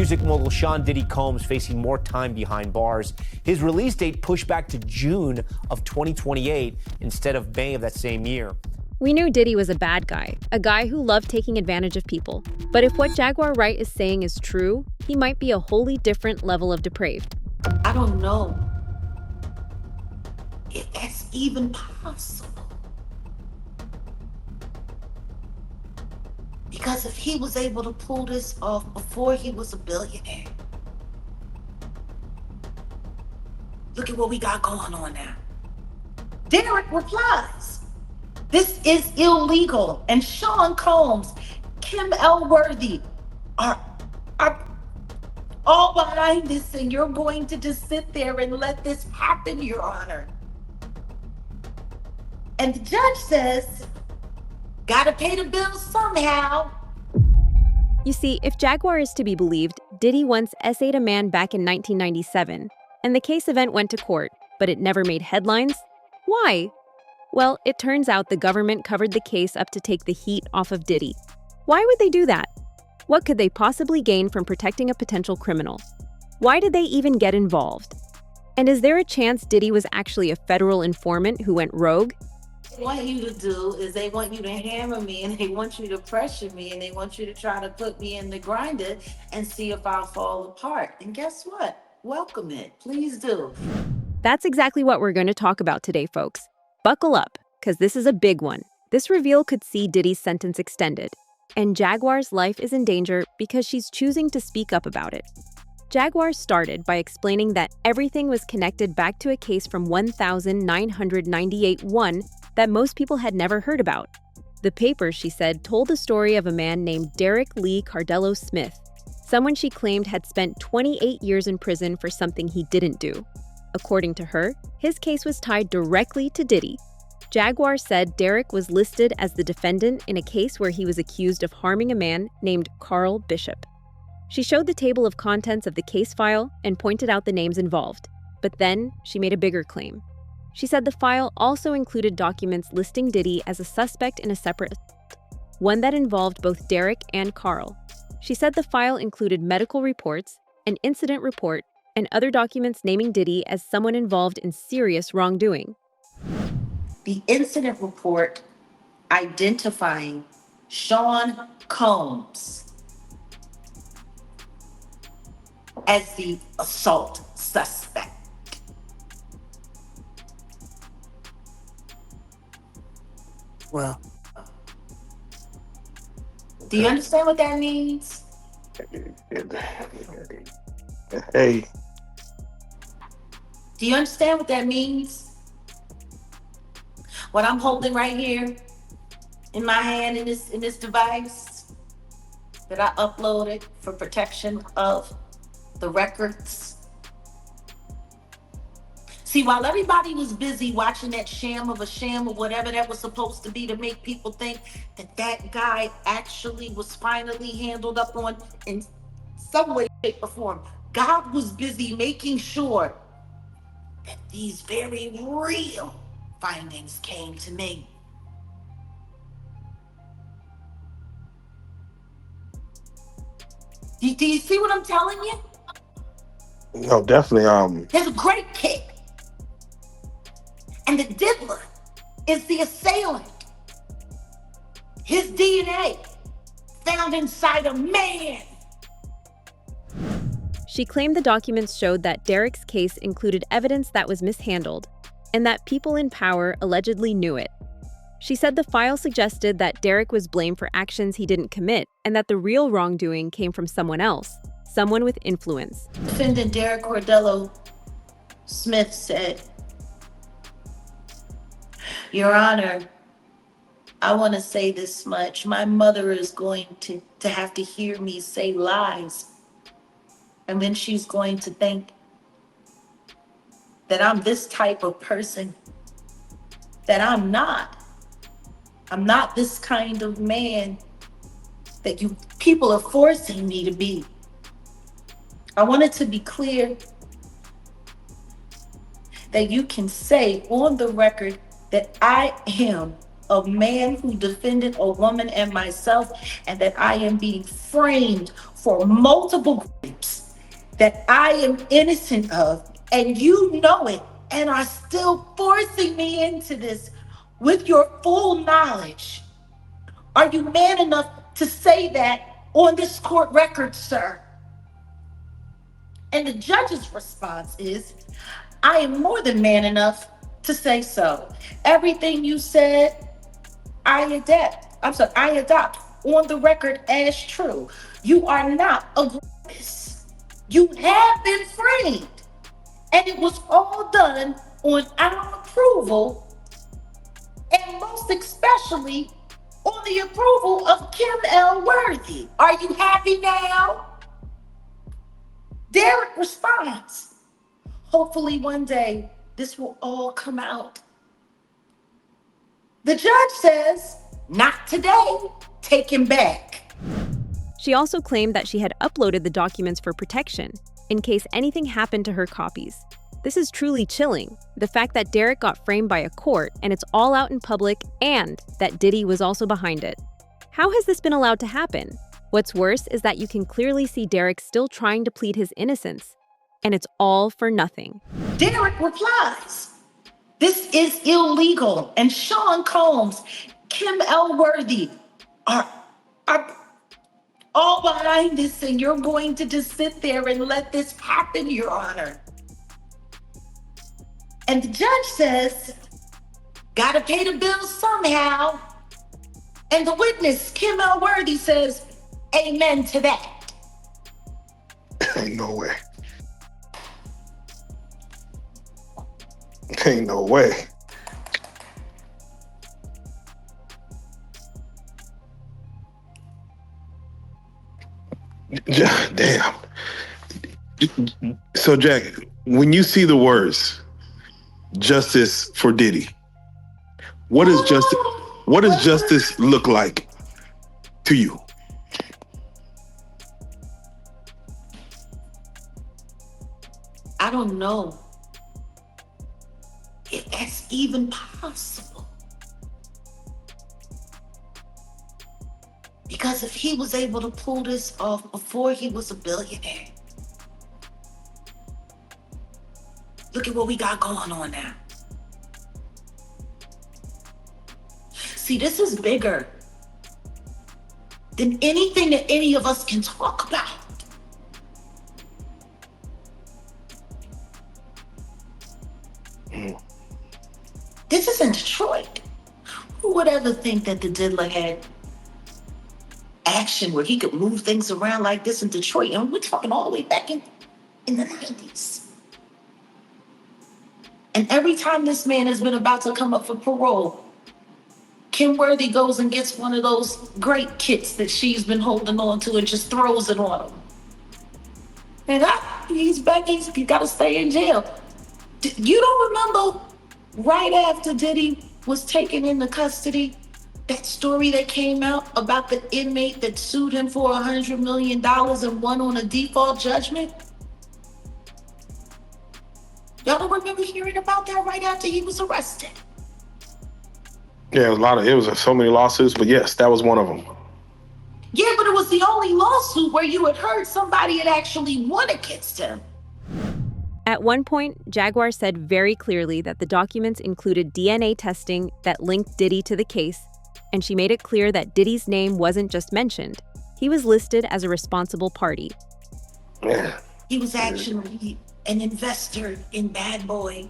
Music mogul Sean Diddy Combs facing more time behind bars. His release date pushed back to June of 2028 instead of May of that same year. We knew Diddy was a bad guy, a guy who loved taking advantage of people. But if what Jaguar Wright is saying is true, he might be a wholly different level of depraved. I don't know if that's even possible. Because if he was able to pull this off before he was a billionaire, look at what we got going on now. Derek replies, "This is illegal." And Sean Combs, Kim Elworthy are all behind this, and you're going to just sit there and let this happen, Your Honor. And the judge says, gotta pay the bills somehow. You see, if Jaguar is to be believed, Diddy once essayed a man back in 1997, and the case event went to court, but it never made headlines. Why? Well, it turns out the government covered the case up to take the heat off of Diddy. Why would they do that? What could they possibly gain from protecting a potential criminal? Why did they even get involved? And is there a chance Diddy was actually a federal informant who went rogue? What they want you to do is they want you to hammer me, and they want you to pressure me, and they want you to try to put me in the grinder and see if I'll fall apart. And guess what? Welcome it. Please do. That's exactly what we're going to talk about today, folks. Buckle up, because this is a big one. This reveal could see Diddy's sentence extended, and Jaguar's life is in danger because she's choosing to speak up about it. Jaguar started by explaining that everything was connected back to a case from 1998 that most people had never heard about. The paper, she said, told the story of a man named Derek Lee Cardello Smith, someone she claimed had spent 28 years in prison for something he didn't do. According to her, his case was tied directly to Diddy. Jaguar said Derek was listed as the defendant in a case where he was accused of harming a man named Carl Bishop. She showed the table of contents of the case file and pointed out the names involved. But then she made a bigger claim. She said the file also included documents listing Diddy as a suspect in a separate assault, one that involved both Derek and Carl. She said the file included medical reports, an incident report, and other documents naming Diddy as someone involved in serious wrongdoing. The incident report identifying Sean Combs as the assault suspect. Well, do you understand what that means? Hey. Do you understand what that means? What I'm holding right here in my hand in this device that I uploaded for protection of the records. See, while everybody was busy watching that sham of whatever that was supposed to be to make people think that that guy actually was finally handled up on in some way, shape, or form, God was busy making sure that these very real findings came to me. Do you see what I'm telling you? No, definitely. There's a great kick. And the diddler is the assailant. His DNA found inside a man. She claimed the documents showed that Derek's case included evidence that was mishandled and that people in power allegedly knew it. She said the file suggested that Derek was blamed for actions he didn't commit and that the real wrongdoing came from someone else, someone with influence. Defendant Derek Cardello Smith said, "Your Honor, I want to say this much. My mother is going to have to hear me say lies. And then she's going to think that I'm this type of person that I'm not. I'm not this kind of man that you people are forcing me to be. I want it to be clear that you can say on the record that I am a man who defended a woman and myself, and that I am being framed for multiple rapes that I am innocent of, and you know it, and are still forcing me into this with your full knowledge. Are you man enough to say that on this court record, sir? And the judge's response is, I am more than man enough to say so. Everything you said, I adopt on the record as true. You are not a rapist. You have been framed. And it was all done on our approval, and most especially on the approval of Kim L. Worthy. Are you happy now? Derek responds, hopefully one day this will all come out. The judge says, not today, take him back. She also claimed that she had uploaded the documents for protection, in case anything happened to her copies. This is truly chilling, the fact that Derek got framed by a court and it's all out in public, and that Diddy was also behind it. How has this been allowed to happen? What's worse is that you can clearly see Derek still trying to plead his innocence, and it's all for nothing. Derek replies, this is illegal, and Sean Combs, Kim L. Worthy are all behind this, and you're going to just sit there and let this happen, Your Honor. And the judge says, gotta pay the bills somehow. And the witness, Kim L. Worthy, says, amen to that. Ain't no way. Ain't no way. Damn. So, Jack, when you see the words "justice for Diddy," what does justice look like to you? I don't know if that's even possible. Because if he was able to pull this off before he was a billionaire, look at what we got going on now. See, this is bigger than anything that any of us can talk about. This is in Detroit. Who would ever think that the diddler had action where he could move things around like this in Detroit? And we're talking all the way back in the 90s. And every time this man has been about to come up for parole, Kim Worthy goes and gets one of those great kits that she's been holding on to and just throws it on him. And he's back, he's got to stay in jail. You don't remember right after Diddy was taken into custody, that story that came out about the inmate that sued him for $100 million and won on a default judgment? Y'all don't remember hearing about that right after he was arrested? Yeah, it was so many lawsuits, but yes, that was one of them. Yeah, but it was the only lawsuit where you had heard somebody had actually won against him. At one point, Jaguar said very clearly that the documents included DNA testing that linked Diddy to the case, and she made it clear that Diddy's name wasn't just mentioned. He was listed as a responsible party. Yeah. He was actually an investor in Bad Boy.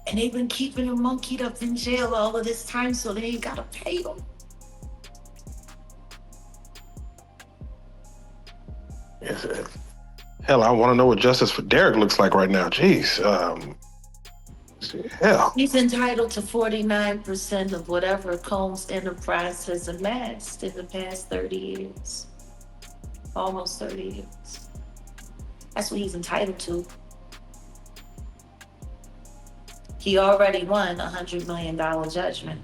And they've been keeping him monkeyed up in jail all of this time, so they ain't gotta pay him. Yes. Hell, I want to know what justice for Derek looks like right now. Jeez. Hell. He's entitled to 49% of whatever Combs Enterprise has amassed in the past 30 years. Almost 30 years. That's what he's entitled to. He already won a $100 million judgment.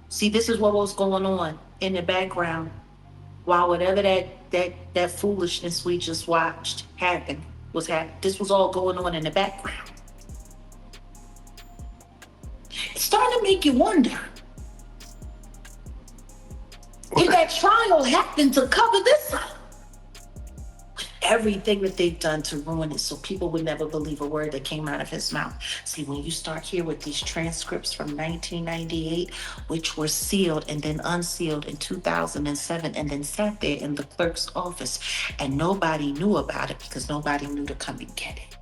See, this is what was going on in the background while whatever that foolishness we just watched was happening. This was all going on in the background. It's starting to make you wonder if that trial happened to cover this up. Everything that they've done to ruin it so people would never believe a word that came out of his mouth. See, when you start here with these transcripts from 1998, which were sealed and then unsealed in 2007 and then sat there in the clerk's office and nobody knew about it because nobody knew to come and get it.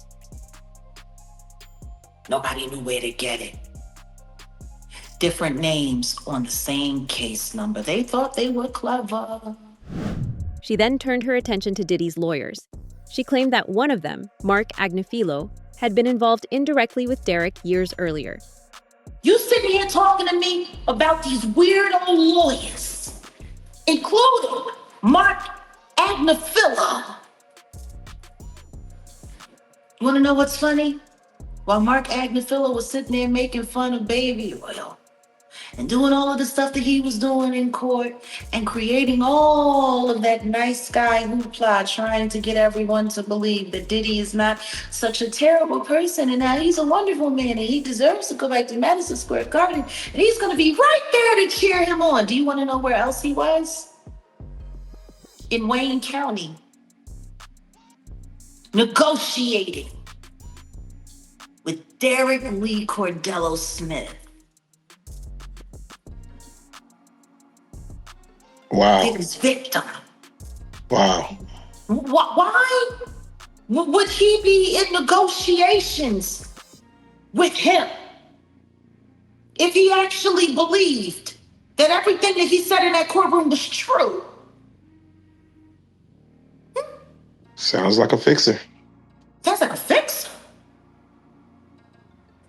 Nobody knew where to get it. Different names on the same case number. They thought they were clever. She then turned her attention to Diddy's lawyers. She claimed that one of them, Mark Agnifilo, had been involved indirectly with Derek years earlier. You sitting here talking to me about these weird old lawyers, including Mark Agnifilo. You want to know what's funny? While Mark Agnifilo was sitting there making fun of baby oil and doing all of the stuff that he was doing in court and creating all of that nice guy hoopla, trying to get everyone to believe that Diddy is not such a terrible person and that he's a wonderful man and he deserves to go back to Madison Square Garden and he's going to be right there to cheer him on. Do you want to know where else he was? In Wayne County, negotiating with Derek Lee Cordello Smith. Wow. His victim. Wow. Why would he be in negotiations with him if he actually believed that everything that he said in that courtroom was true? Sounds like a fixer. Sounds like a fixer.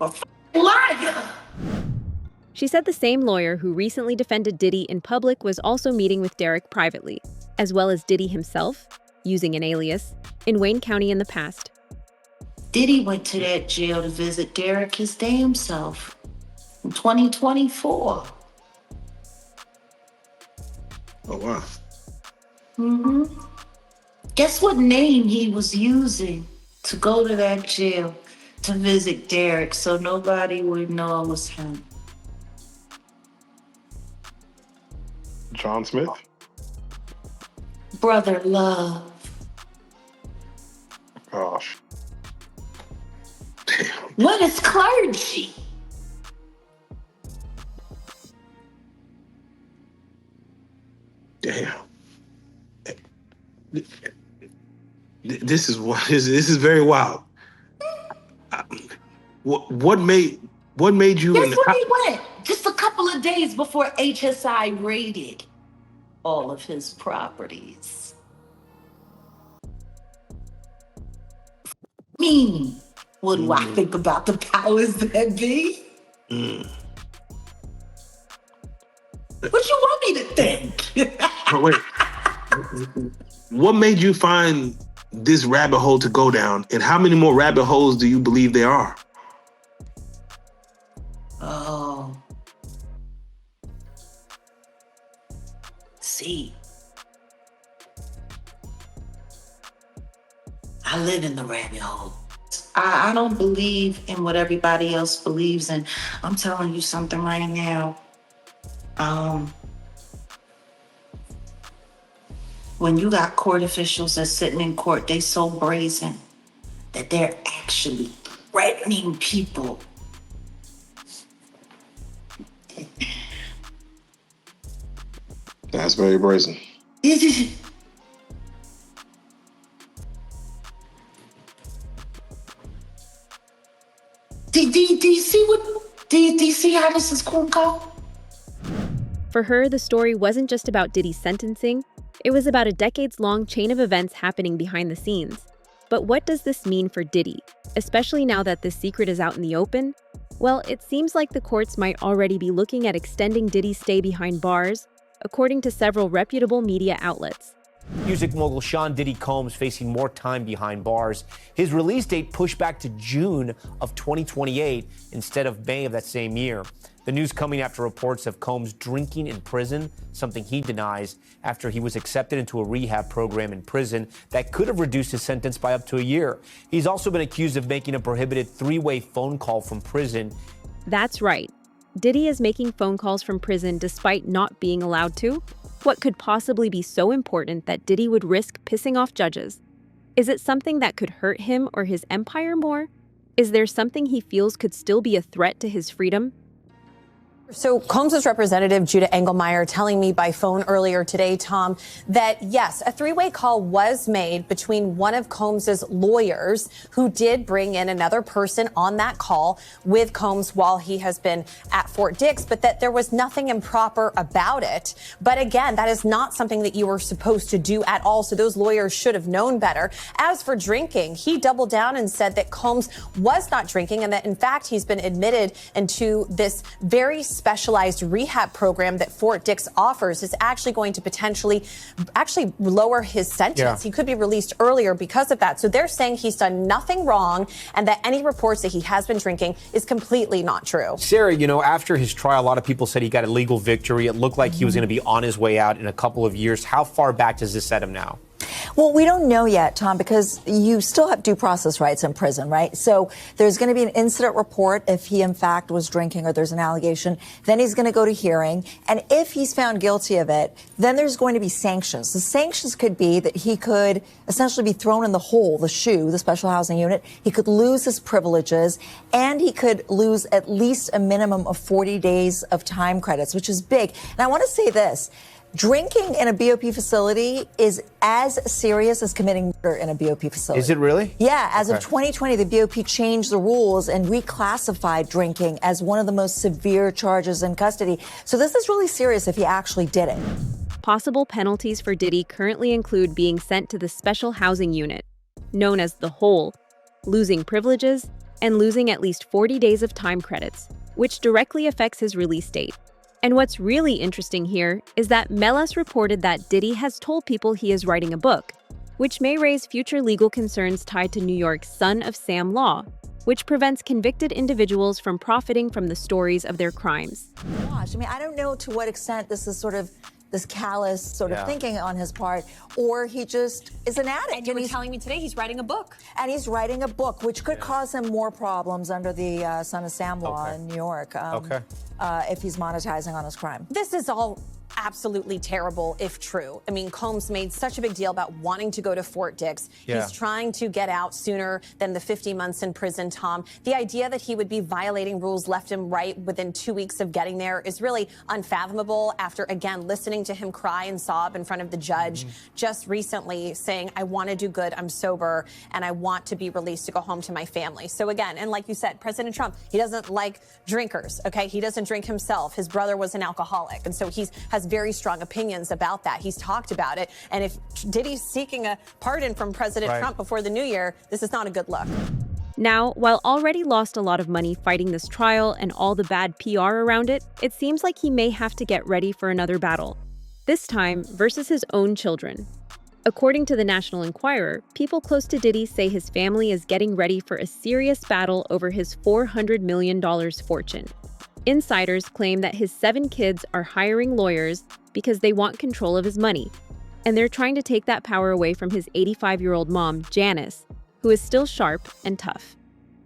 A liar. She said the same lawyer who recently defended Diddy in public was also meeting with Derek privately, as well as Diddy himself, using an alias, in Wayne County in the past. Diddy went to that jail to visit Derek his damn self in 2024. Oh, wow. Mm-hmm. Guess what name he was using to go to that jail to visit Derek so nobody would know it was him? John Smith? Brother Love. Gosh. What is clergy? Damn. This is very wild. What made you? Guess where he went? Just a couple of days before HSI raided all of his properties. What do I think about the powers that be? What you want me to think? Oh, wait. What made you find this rabbit hole to go down, and how many more rabbit holes do you believe there are? Oh. See. I live in the rabbit hole. I don't believe in what everybody else believes in. I'm telling you something right now. When you got court officials that's sitting in court, they so brazen that they're actually threatening people. That's very brazen. Do you see how this is going to go? For her, the story wasn't just about Diddy's sentencing. It was about a decades-long chain of events happening behind the scenes. But what does this mean for Diddy, especially now that this secret is out in the open? Well, it seems like the courts might already be looking at extending Diddy's stay behind bars, according to several reputable media outlets. Music mogul Sean Diddy Combs facing more time behind bars. His release date pushed back to June of 2028 instead of May of that same year. The news coming after reports of Combs drinking in prison, something he denies, after he was accepted into a rehab program in prison that could have reduced his sentence by up to a year. He's also been accused of making a prohibited three-way phone call from prison. That's right. Diddy is making phone calls from prison despite not being allowed to? What could possibly be so important that Diddy would risk pissing off judges? Is it something that could hurt him or his empire more? Is there something he feels could still be a threat to his freedom? So Combs' representative, Judah Engelmeyer, telling me by phone earlier today, Tom, that yes, a three-way call was made between one of Combs' lawyers, who did bring in another person on that call with Combs while he has been at Fort Dix, but that there was nothing improper about it. But again, that is not something that you were supposed to do at all. So those lawyers should have known better. As for drinking, he doubled down and said that Combs was not drinking and that, in fact, he's been admitted into this very specialized rehab program that Fort Dix offers is actually going to potentially lower his sentence. Yeah. He could be released earlier because of that. So they're saying he's done nothing wrong and that any reports that he has been drinking is completely not true. Sarah, you know, after his trial, a lot of people said he got a legal victory. It looked like he was going to be on his way out in a couple of years. How far back does this set him now? Well, we don't know yet, Tom, because you still have due process rights in prison, right? So there's going to be an incident report if he, in fact, was drinking or there's an allegation. Then he's going to go to hearing. And if he's found guilty of it, then there's going to be sanctions. The sanctions could be that he could essentially be thrown in the hole, the SHU, the special housing unit. He could lose his privileges and he could lose at least a minimum of 40 days of time credits, which is big. And I want to say this. Drinking in a BOP facility is as serious as committing murder in a BOP facility. Is it really? Yeah. As of 2020, the BOP changed the rules and reclassified drinking as one of the most severe charges in custody. So this is really serious if he actually did it. Possible penalties for Diddy currently include being sent to the special housing unit, known as the Hole, losing privileges, and losing at least 40 days of time credits, which directly affects his release date. And what's really interesting here is that Melas reported that Diddy has told people he is writing a book, which may raise future legal concerns tied to New York's Son of Sam law, which prevents convicted individuals from profiting from the stories of their crimes. Gosh, I mean, I don't know to what extent this is sort of this callous sort of thinking on his part, or he just is an addict. And you were telling me today he's writing a book. And he's writing a book, which could cause him more problems under the Son of Sam law in New York if he's monetizing on his crime. This is all absolutely terrible if true. I mean, Combs made such a big deal about wanting to go to Fort Dix. Yeah. He's trying to get out sooner than the 50 months in prison, Tom. The idea that he would be violating rules left and right within 2 weeks of getting there is really unfathomable after, again, listening to him cry and sob in front of the judge just recently saying, I want to do good, I'm sober, and I want to be released to go home to my family. So again, and like you said, President Trump, he doesn't like drinkers, okay? He doesn't drink himself. His brother was an alcoholic, and so has very strong opinions about that. He's talked about it. And if Diddy's seeking a pardon from President Trump before the new year, this is not a good look. Now, while already lost a lot of money fighting this trial and all the bad PR around it, it seems like he may have to get ready for another battle. This time versus his own children. According to the National Enquirer, people close to Diddy say his family is getting ready for a serious battle over his $400 million fortune. Insiders claim that his 7 kids are hiring lawyers because they want control of his money, and they're trying to take that power away from his 85-year-old mom, Janice, who is still sharp and tough.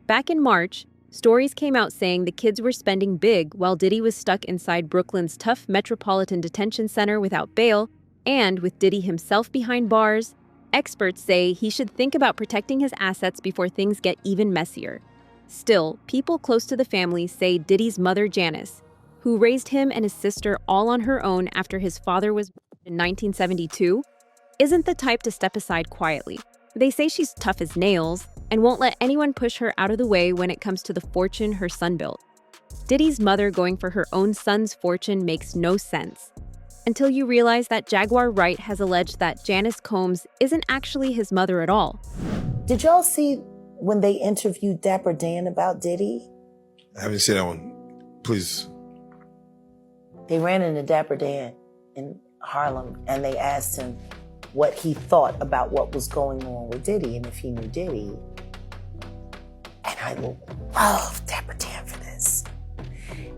Back in March, stories came out saying the kids were spending big while Diddy was stuck inside Brooklyn's tough Metropolitan Detention Center without bail, and with Diddy himself behind bars. Experts say he should think about protecting his assets before things get even messier. Still, people close to the family say Diddy's mother, Janice, who raised him and his sister all on her own after his father was in 1972, isn't the type to step aside quietly. They say she's tough as nails and won't let anyone push her out of the way when it comes to the fortune her son built. Diddy's mother going for her own son's fortune makes no sense. Until you realize that Jaguar Wright has alleged that Janice Combs isn't actually his mother at all. Did y'all see when they interviewed Dapper Dan about Diddy? I haven't seen that one. Please. They ran into Dapper Dan in Harlem and they asked him what he thought about what was going on with Diddy and if he knew Diddy. And I love Dapper Dan for this.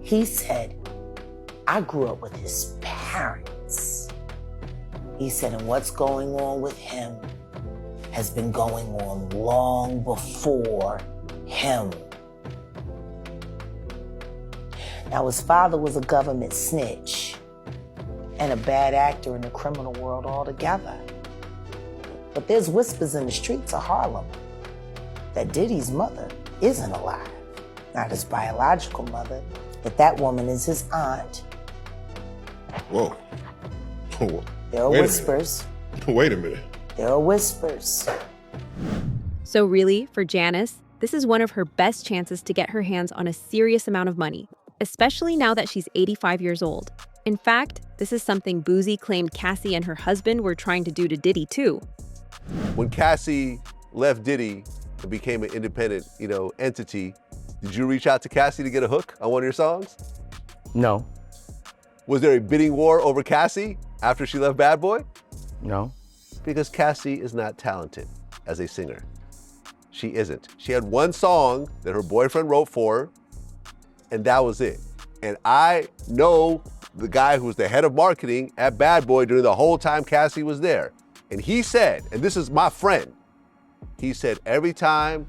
He said, I grew up with his parents. He said, and what's going on with him has been going on long before him. Now, his father was a government snitch and a bad actor in the criminal world altogether. But there's whispers in the streets of Harlem that Diddy's mother isn't alive. Not his biological mother, but that woman is his aunt. Whoa. There are whispers. Wait a minute. There are whispers. So really, for Janice, this is one of her best chances to get her hands on a serious amount of money, especially now that she's 85 years old. In fact, this is something Boozy claimed Cassie and her husband were trying to do to Diddy too. When Cassie left Diddy and became an independent, entity, did you reach out to Cassie to get a hook on one of your songs? No. Was there a bidding war over Cassie after she left Bad Boy? No. Because Cassie is not talented as a singer. She isn't. She had one song that her boyfriend wrote for her, and that was it. And I know the guy who was the head of marketing at Bad Boy during the whole time Cassie was there. And he said, and this is my friend, he said every time,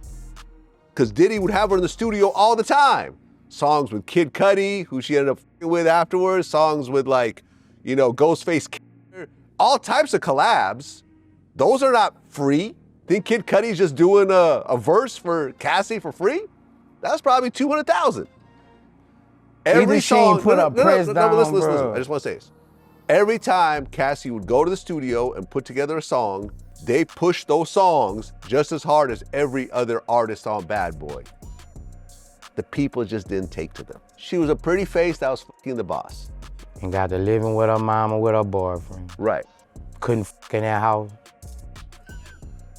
because Diddy would have her in the studio all the time. Songs with Kid Cudi, who she ended up with afterwards, songs with Ghostface Killer, all types of collabs. Those are not free. Think Kid Cudi's just doing a verse for Cassie for free? That's probably $200,000. Every song, put a press down, listen. bro. I just want to say this. Every time Cassie would go to the studio and put together a song, they pushed those songs just as hard as every other artist on Bad Boy. The people just didn't take to them. She was a pretty face that was fucking the boss. And got to living with her mama with her boyfriend. Right. Couldn't fuck in that house.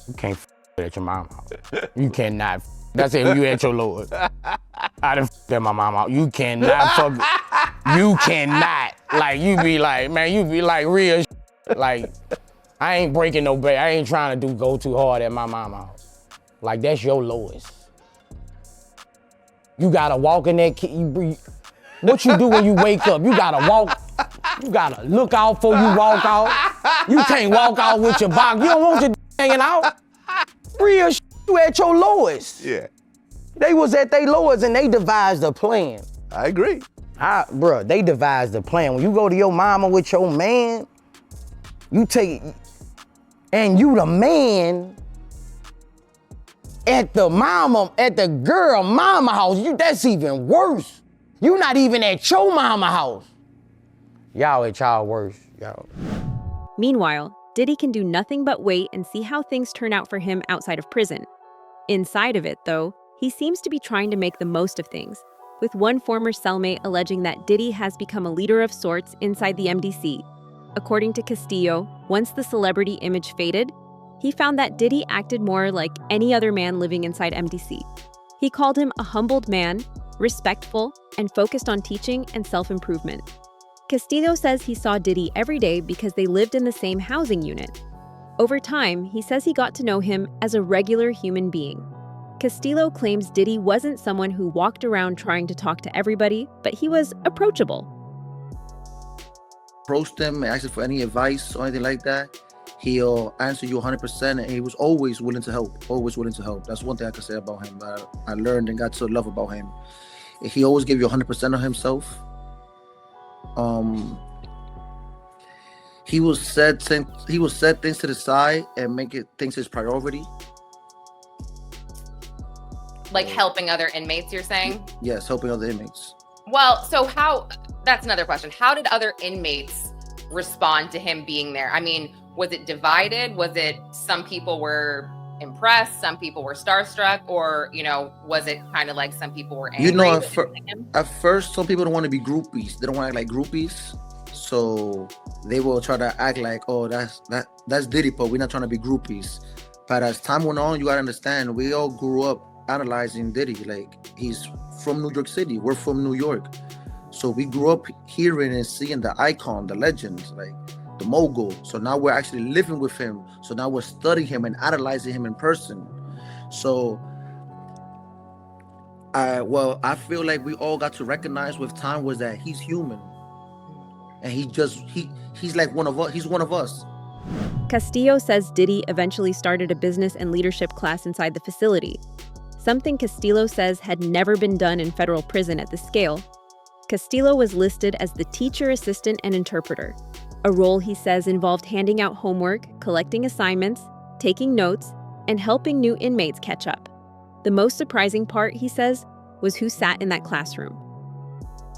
You can't fuck at your mama's house. You cannot. That's it, you at your Lord. I done fucked at my mama house. You cannot fuck. You cannot. Like, you be like, man, you be like real Like, I ain't breaking no bed. I ain't trying to go too hard at my mama house. Like, that's your lowest. You gotta walk in that kid. What you do when you wake up? You gotta walk. You gotta look out before you walk out. You can't walk out with your box. You don't want your hanging out. Real you at your lowest. Yeah. They was at their lowest and they devised a plan. I agree. Bruh, they devised a plan. When you go to your mama with your man, you take, and you the man at the girl mama house, that's even worse. You not even at your mama house. Y'all at y'all worst, y'all. Meanwhile, Diddy can do nothing but wait and see how things turn out for him outside of prison. Inside of it, though, he seems to be trying to make the most of things, with one former cellmate alleging that Diddy has become a leader of sorts inside the MDC. According to Castillo, once the celebrity image faded, he found that Diddy acted more like any other man living inside MDC. He called him a humbled man, respectful, and focused on teaching and self-improvement. Castillo says he saw Diddy every day because they lived in the same housing unit. Over time, he says he got to know him as a regular human being. Castillo claims Diddy wasn't someone who walked around trying to talk to everybody, but he was approachable. Approached him, asked him for any advice or anything like that. He'll answer you 100%, and he was always willing to help, always willing to help. That's one thing I can say about him that I learned and got to love about him. He always gave you 100% of himself. He will set things to the side and make things his priority. Like helping other inmates, you're saying? Yes, helping other inmates. Well, so that's another question. How did other inmates respond to him being there? I mean, was it divided? Was it some people were impressed, some people were starstruck, or, was it kind of like some people were angry? At first, some people don't want to be groupies. They don't want to act like groupies. So they will try to act like, oh, that's Diddy, but we're not trying to be groupies. But as time went on, you got to understand, we all grew up analyzing Diddy. Like, he's from New York City. We're from New York. So we grew up hearing and seeing the icon, the legend, like the mogul. So now we're actually living with him. So now we're studying him and analyzing him in person. So, I feel like we all got to recognize with time was that he's human. And he's like one of us. He's one of us. Castillo says Diddy eventually started a business and leadership class inside the facility, something Castillo says had never been done in federal prison at this scale. Castillo was listed as the teacher assistant and interpreter, a role he says involved handing out homework, collecting assignments, taking notes, and helping new inmates catch up. The most surprising part, he says, was who sat in that classroom.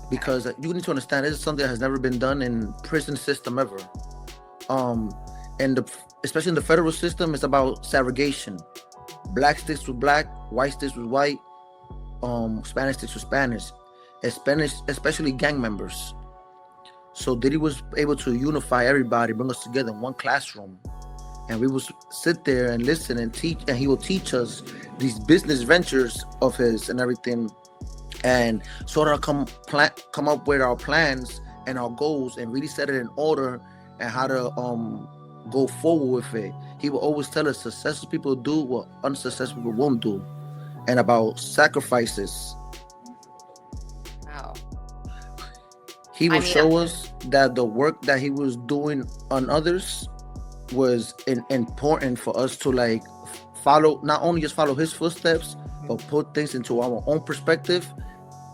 Because you need to understand, this is something that has never been done in prison system ever. Especially in the federal system, it's about segregation. Black sticks with black, white sticks with white, Spanish sticks with Spanish, especially gang members. So Diddy was able to unify everybody, bring us together in one classroom. And we would sit there and listen and teach, and he will teach us these business ventures of his and everything, and sort of come up with our plans and our goals and really set it in order and how to go forward with it. He will always tell us successful people do what unsuccessful people won't do, and about sacrifices. Wow. He will show us that the work that he was doing on others was important for us to like follow, not only just follow his footsteps, but put things into our own perspective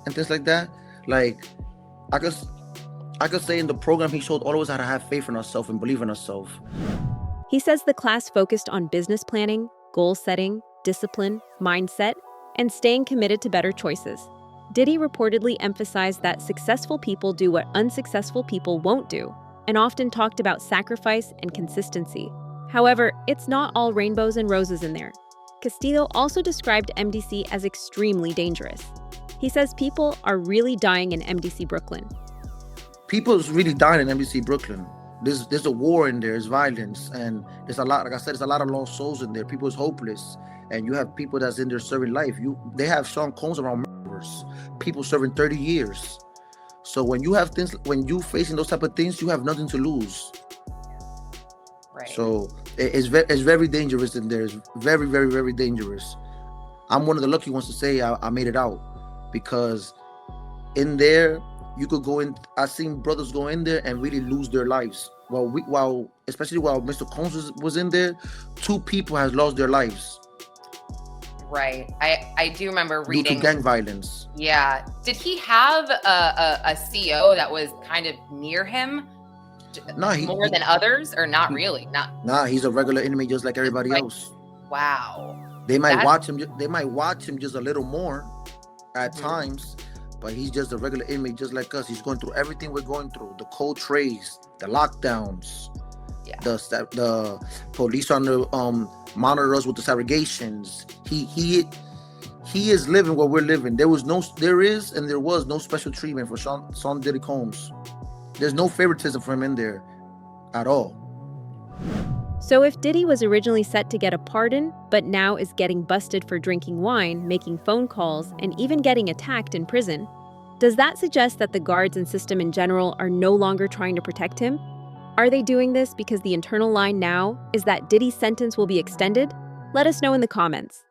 and things like that. Like I could say in the program, he showed all of us how to have faith in ourselves and believe in ourselves. He says the class focused on business planning, goal setting, discipline, mindset, and staying committed to better choices. Diddy reportedly emphasized that successful people do what unsuccessful people won't do, and often talked about sacrifice and consistency. However, it's not all rainbows and roses in there. Castillo also described MDC as extremely dangerous. He says people are really dying in MDC Brooklyn. People is really dying in MDC Brooklyn. There's a war in there, there's violence, and there's a lot, like I said, there's a lot of lost souls in there. People is hopeless, and you have people that's in there serving life. They have Sean Combs around murderers, people serving 30 years. So when you have things, when you facing those type of things, you have nothing to lose. Right. So it's very dangerous in there. It's very, very, very dangerous. I'm one of the lucky ones to say I made it out, because in there you could go in. I've seen brothers go in there and really lose their lives. Especially while Mr. Combs was in there, 2 people has lost their lives. Right. I do remember reading. Due to gang violence. Yeah. Did he have a CO that was kind of near him? More than others, or not really? Nah, he's a regular inmate just like everybody else. Wow. They might watch him. They might watch him just a little more at times, but he's just a regular inmate just like us. He's going through everything we're going through: the cold trays, the lockdowns, the police on the monitor us with the segregations. He is living what we're living. There was no special treatment for Sean Diddy Combs. There's no favoritism for him in there at all. So if Diddy was originally set to get a pardon, but now is getting busted for drinking wine, making phone calls, and even getting attacked in prison, does that suggest that the guards and system in general are no longer trying to protect him? Are they doing this because the internal line now is that Diddy's sentence will be extended? Let us know in the comments.